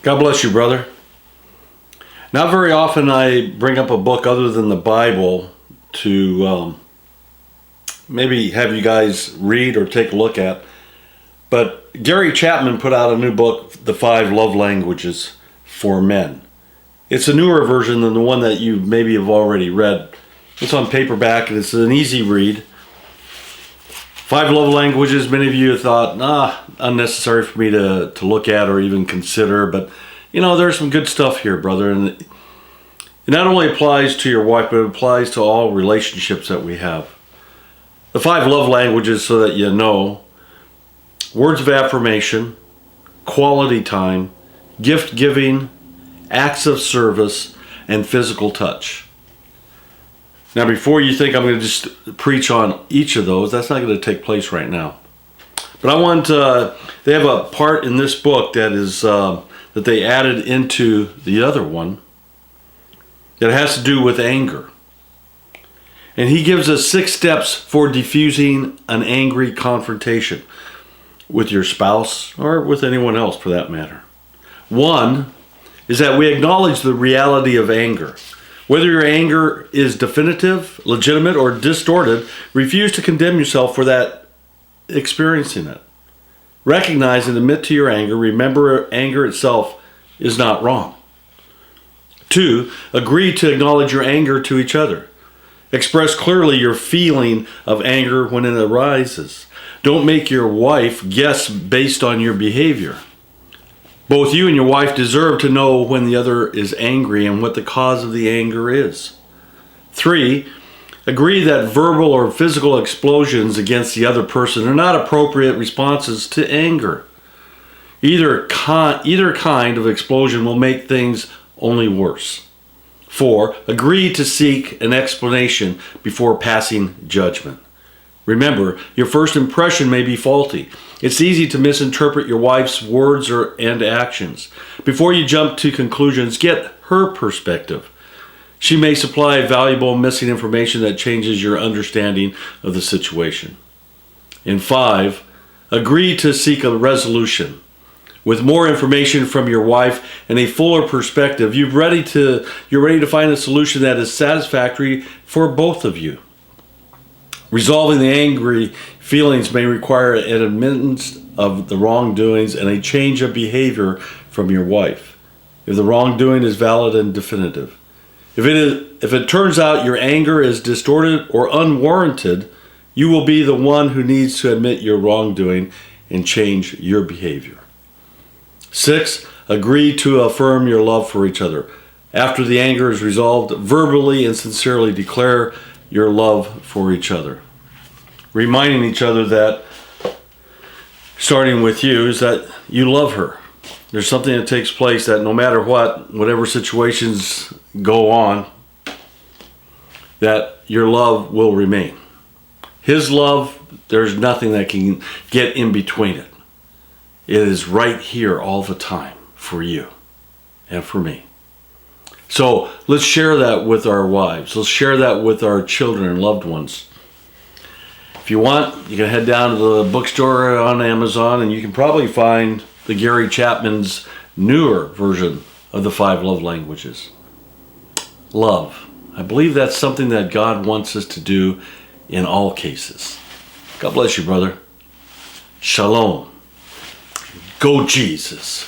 God bless you, brother. Not very often I bring up a book other than the Bible to maybe have you guys read or take a look at. But Gary Chapman put out a new book, The 5 Love Languages for Men. It's a newer version than the one that you maybe have already read. It's on paperback and it's an easy read. 5 love languages, many of you have thought, unnecessary for me to look at or even consider. But, you know, there's some good stuff here, brother. And it not only applies to your wife, but it applies to all relationships that we have. The 5 love languages, so that you know: words of affirmation, quality time, gift giving, acts of service, and physical touch. Now, before you think I'm going to just preach on each of those, that's not going to take place right now. But I want, they have a part in this book that is, that they added into the other one that has to do with anger. And he gives us 6 steps for diffusing an angry confrontation with your spouse or with anyone else for that matter. 1 is that we acknowledge the reality of anger. Whether your anger is definitive, legitimate, or distorted, refuse to condemn yourself for that experiencing it. Recognize and admit to your anger. Remember, anger itself is not wrong. 2, agree to acknowledge your anger to each other. Express clearly your feeling of anger when it arises. Don't make your wife guess based on your behavior. Both you and your wife deserve to know when the other is angry and what the cause of the anger is. 3, agree that verbal or physical explosions against the other person are not appropriate responses to anger. Either kind of explosion will make things only worse. 4, agree to seek an explanation before passing judgment. Remember, your first impression may be faulty. It's easy to misinterpret your wife's words and actions. Before you jump to conclusions, get her perspective. She may supply valuable missing information that changes your understanding of the situation. And 5, agree to seek a resolution. With more information from your wife and a fuller perspective, you're ready to find a solution that is satisfactory for both of you. Resolving the angry feelings may require an admittance of the wrongdoings and a change of behavior from your wife, if the wrongdoing is valid and definitive. If it turns out your anger is distorted or unwarranted, you will be the one who needs to admit your wrongdoing and change your behavior. 6, agree to affirm your love for each other. After the anger is resolved, verbally and sincerely declare your love for each other. Reminding each other that, starting with you, is that you love her. There's something that takes place that no matter whatever situations go on, that your love will remain. His love, there's nothing that can get in between it. It is right here all the time for you and for me. So let's share that with our wives. Let's share that with our children and loved ones. If you want, you can head down to the bookstore on Amazon and you can probably find the Gary Chapman's newer version of the 5 love languages. Love. I believe that's something that God wants us to do in all cases. God bless you, brother. Shalom. Go Jesus.